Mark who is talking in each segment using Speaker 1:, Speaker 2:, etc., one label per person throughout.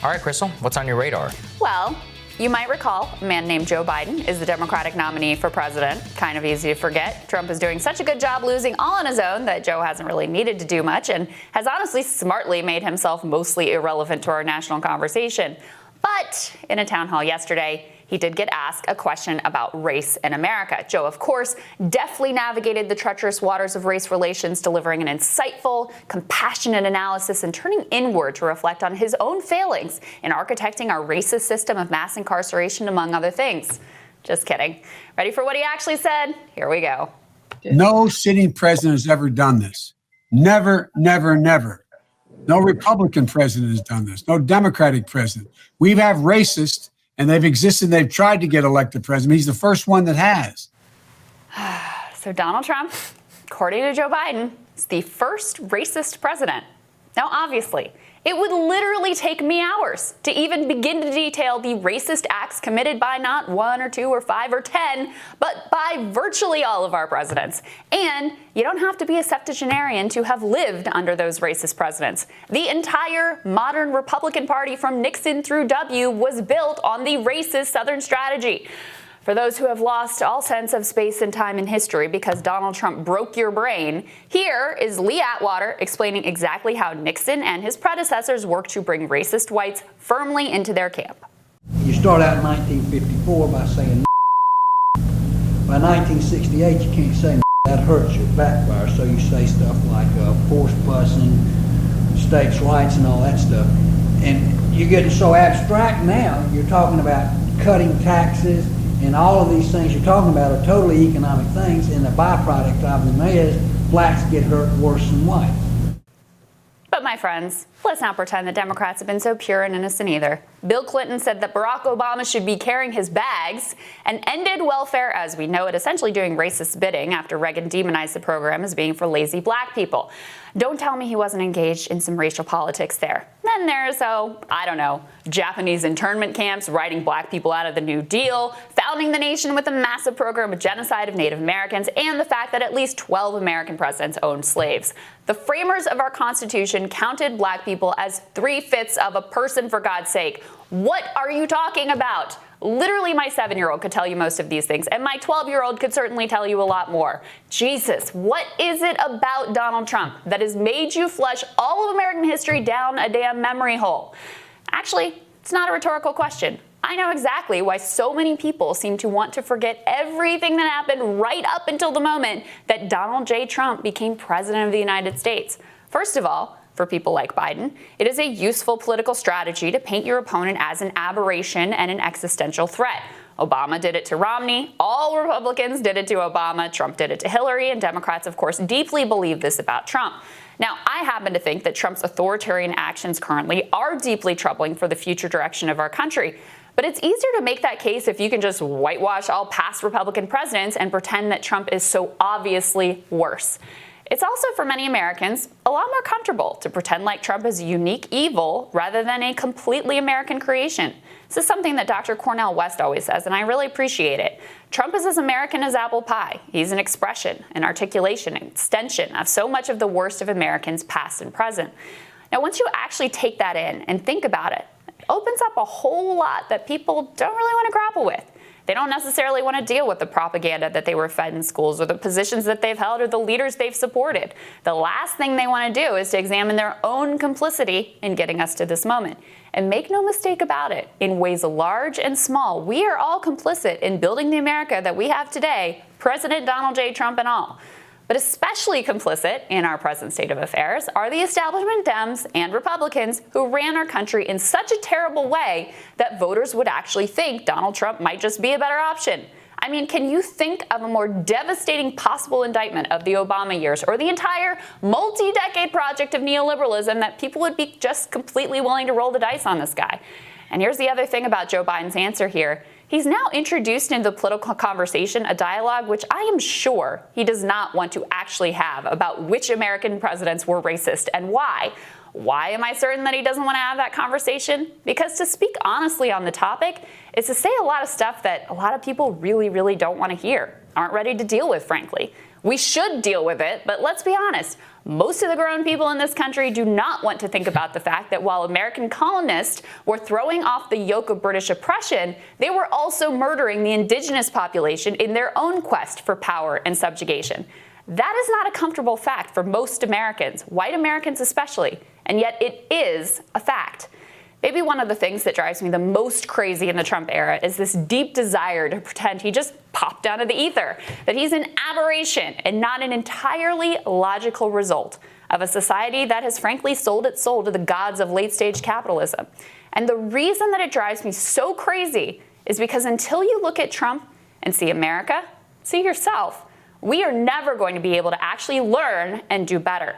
Speaker 1: All right, Krystal, what's on your radar?
Speaker 2: Well, you might recall a man named Joe Biden is the Democratic nominee for president. Kind of easy to forget. Trump is doing such a good job losing all on his own that Joe hasn't really needed to do much and has honestly smartly made himself mostly irrelevant to our national conversation. But in a town hall yesterday, he did get asked a question about race in America. Joe, of course, deftly navigated the treacherous waters of race relations, delivering an insightful, compassionate analysis and turning inward to reflect on his own failings in architecting our racist system of mass incarceration, among other things. Just kidding. Ready for what he actually said? Here we go.
Speaker 3: No sitting president has ever done this. Never, never, never. No Republican president has done this. No Democratic president. We have racists, and they've existed. They've tried to get elected president. He's the first one that has.
Speaker 2: So Donald Trump, according to Joe Biden, is the first racist president. Now, obviously, it would literally take me hours to even begin to detail the racist acts committed by not 1 or 2 or 5 or 10, but by virtually all of our presidents. And you don't have to be a septuagenarian to have lived under those racist presidents. The entire modern Republican Party from Nixon through W was built on the racist Southern strategy. For those who have lost all sense of space and time in history because Donald Trump broke your brain, here is Lee Atwater explaining exactly how Nixon and his predecessors worked to bring racist whites firmly into their camp.
Speaker 4: You start out in 1954 by saying by 1968 you can't say that hurts your backfire, so you say stuff like forced busing, states' rights and all that stuff. And you're getting so abstract now, you're talking about cutting taxes, and all of these things you're talking about are totally economic things, and the byproduct of them is blacks get hurt worse than whites.
Speaker 2: But my friends, let's not pretend that Democrats have been so pure and innocent either. Bill Clinton said that Barack Obama should be carrying his bags and ended welfare as we know it, essentially doing racist bidding after Reagan demonized the program as being for lazy black people. Don't tell me he wasn't engaged in some racial politics there. Then there's, I don't know, Japanese internment camps, writing black people out of the New Deal, founding the nation with a massive program of genocide of Native Americans, and the fact that at least 12 American presidents owned slaves. The framers of our Constitution counted black people as 3/5 of a person, for God's sake. What are you talking about? Literally, my 7-year-old could tell you most of these things, and my 12-year-old could certainly tell you a lot more. Jesus, what is it about Donald Trump that has made you flush all of American history down a damn memory hole? Actually, it's not a rhetorical question. I know exactly why so many people seem to want to forget everything that happened right up until the moment that Donald J. Trump became president of the United States. First of all, for people like Biden, it is a useful political strategy to paint your opponent as an aberration and an existential threat. Obama did it to Romney, all Republicans did it to Obama, Trump did it to Hillary, and Democrats, of course, deeply believe this about Trump. Now, I happen to think that Trump's authoritarian actions currently are deeply troubling for the future direction of our country. But it's easier to make that case if you can just whitewash all past Republican presidents and pretend that Trump is so obviously worse. It's also, for many Americans, a lot more comfortable to pretend like Trump is a unique evil rather than a completely American creation. This is something that Dr. Cornel West always says, and I really appreciate it. Trump is as American as apple pie. He's an expression, an articulation, an extension of so much of the worst of Americans, past and present. Now, once you actually take that in and think about it, it opens up a whole lot that people don't really want to grapple with. They don't necessarily want to deal with the propaganda that they were fed in schools or the positions that they've held or the leaders they've supported. The last thing they want to do is to examine their own complicity in getting us to this moment. And make no mistake about it, in ways large and small, we are all complicit in building the America that we have today, President Donald J. Trump and all. But especially complicit in our present state of affairs are the establishment Dems and Republicans who ran our country in such a terrible way that voters would actually think Donald Trump might just be a better option. I mean, can you think of a more devastating possible indictment of the Obama years or the entire multi-decade project of neoliberalism that people would be just completely willing to roll the dice on this guy? And here's the other thing about Joe Biden's answer here. He's now introduced into the political conversation a dialogue which I am sure he does not want to actually have about which American presidents were racist and why. Why am I certain that he doesn't want to have that conversation? Because to speak honestly on the topic is to say a lot of stuff that a lot of people really, really don't want to hear. aren't ready to deal with, frankly. We should deal with it, but let's be honest. Most of the grown people in this country do not want to think about the fact that while American colonists were throwing off the yoke of British oppression, they were also murdering the indigenous population in their own quest for power and subjugation. That is not a comfortable fact for most Americans, white Americans especially, and yet it is a fact. Maybe one of the things that drives me the most crazy in the Trump era is this deep desire to pretend he just popped out of the ether, that he's an aberration and not an entirely logical result of a society that has frankly sold its soul to the gods of late-stage capitalism. And the reason that it drives me so crazy is because until you look at Trump and see America, see yourself, we are never going to be able to actually learn and do better.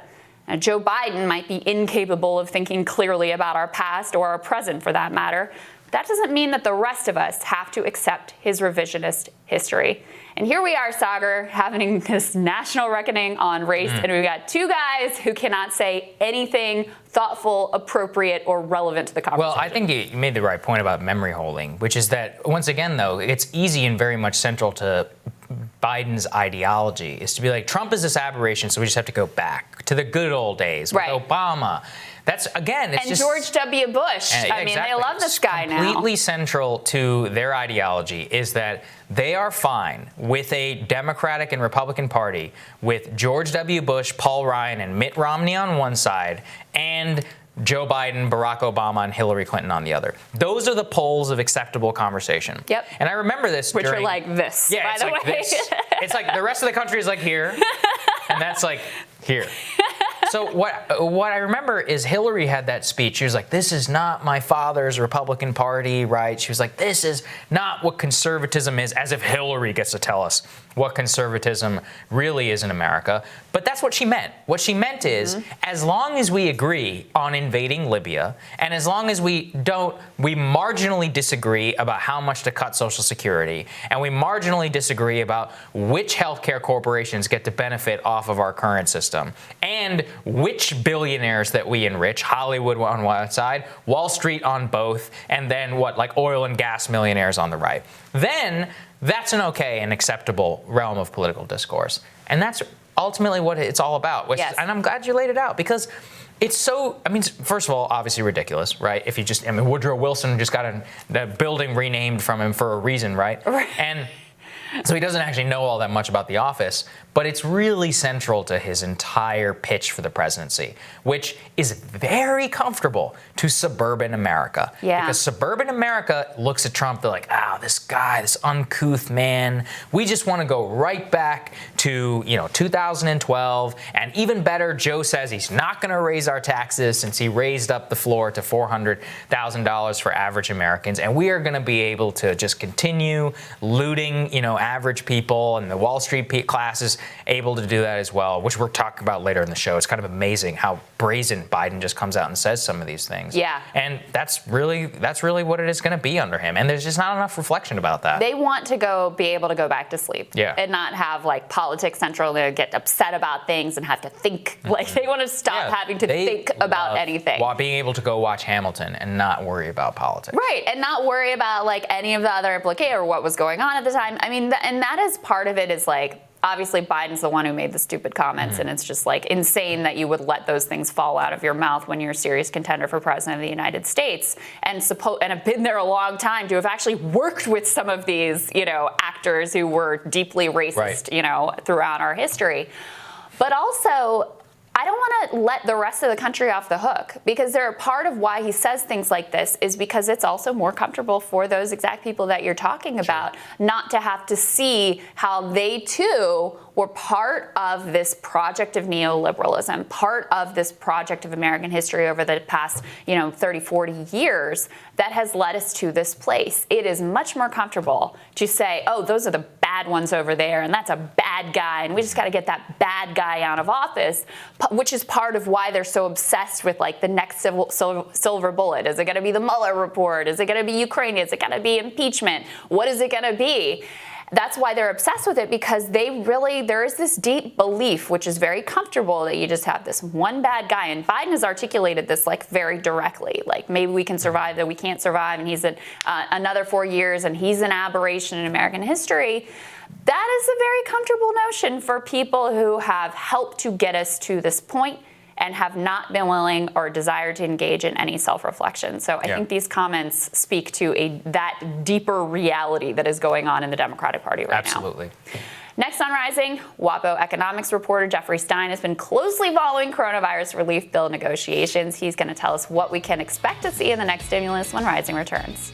Speaker 2: Now, Joe Biden might be incapable of thinking clearly about our past or our present for that matter. That doesn't mean that the rest of us have to accept his revisionist history. And here we are, Sagar, having this national reckoning on race, and we've got two guys who cannot say anything thoughtful, appropriate, or relevant to the conversation.
Speaker 1: Well, I think you made the right point about memory holding, which is that, once again, though, it's easy and very much central to Biden's ideology is to be like, Trump is this aberration, so we just have to go back to the good old days with Obama. That's, again, it's
Speaker 2: and
Speaker 1: just...
Speaker 2: George W. Bush. I mean, they love this guy now.
Speaker 1: Completely central to their ideology is that they are fine with a Democratic and Republican Party with George W. Bush, Paul Ryan, and Mitt Romney on one side, and Joe Biden, Barack Obama, and Hillary Clinton on the other. Those are the poles of acceptable conversation.
Speaker 2: Yep.
Speaker 1: And I remember this
Speaker 2: Which are like this, by the way.
Speaker 1: This. It's like the rest of the country is like here, and that's like here. So what I remember is Hillary had that speech. She was like, this is not my father's Republican Party, right? She was like, this is not what conservatism is, as if Hillary gets to tell us what conservatism really is in America. But that's what she meant. What she meant is, as long as we agree on invading Libya, and as long as we marginally disagree about how much to cut Social Security, and we marginally disagree about which healthcare corporations get to benefit off of our current system, and which billionaires that we enrich, Hollywood on one side, Wall Street on both, and then like oil and gas millionaires on the right, then that's an okay and acceptable realm of political discourse. And that's ultimately what it's all about.
Speaker 2: Yes.
Speaker 1: And I'm glad you laid it out, because it's so, first of all, obviously ridiculous, right? If you just, Woodrow Wilson just got a building renamed from him for a reason, right?
Speaker 2: Right.
Speaker 1: And so he doesn't actually know all that much about the office, but it's really central to his entire pitch for the presidency, which is very comfortable to suburban America.
Speaker 2: Yeah.
Speaker 1: Because suburban America looks at Trump, they're like, this guy, this uncouth man. We just want to go right back to, 2012. And even better, Joe says he's not going to raise our taxes since he raised up the floor to $400,000 for average Americans. And we are going to be able to just continue looting, average people, and the Wall Street classes able to do that as well, which we'll talk about later in the show. It's kind of amazing how brazen Biden just comes out and says some of these things.
Speaker 2: Yeah.
Speaker 1: And that's really what it is going to be under him. And there's just not enough reflection about that.
Speaker 2: They want to be able to go back to sleep.
Speaker 1: Yeah.
Speaker 2: And not have like politics central to get upset about things and have to think. Like they want to stop having to think about anything.
Speaker 1: While being able to go watch Hamilton and not worry about politics.
Speaker 2: Right. And not worry about like any of the other implications or what was going on at the time. And that is part of it is like, obviously Biden's the one who made the stupid comments, and it's just like insane that you would let those things fall out of your mouth when you're a serious contender for president of the United States and have been there a long time to have actually worked with some of these, actors who were deeply racist, throughout our history. But also, I don't want to let the rest of the country off the hook, because they're a part of why he says things like this is because it's also more comfortable for those exact people that you're talking about not to have to see how they too were part of this project of neoliberalism, part of this project of American history over the past, 30, 40 years that has led us to this place. It is much more comfortable to say, oh, those are the bad ones over there, and that's a bad guy, and we just got to get that bad guy out of office, which is part of why they're so obsessed with like the next silver bullet. Is it going to be the Mueller report? Is it going to be Ukraine? Is it going to be impeachment? What is it going to be? that's why they're obsessed with it, because there is this deep belief, which is very comfortable, that you just have this one bad guy. And Biden has articulated this like very directly, like maybe we can survive, that we can't survive, and he's another 4 years, and he's an aberration in American history. That is a very comfortable notion for people who have helped to get us to this point and have not been willing or desired to engage in any self-reflection. So I think these comments speak to that deeper reality that is going on in the Democratic Party right now.
Speaker 1: Absolutely.
Speaker 2: Next on Rising, WAPO economics reporter Jeffrey Stein has been closely following coronavirus relief bill negotiations. He's going to tell us what we can expect to see in the next stimulus when Rising returns.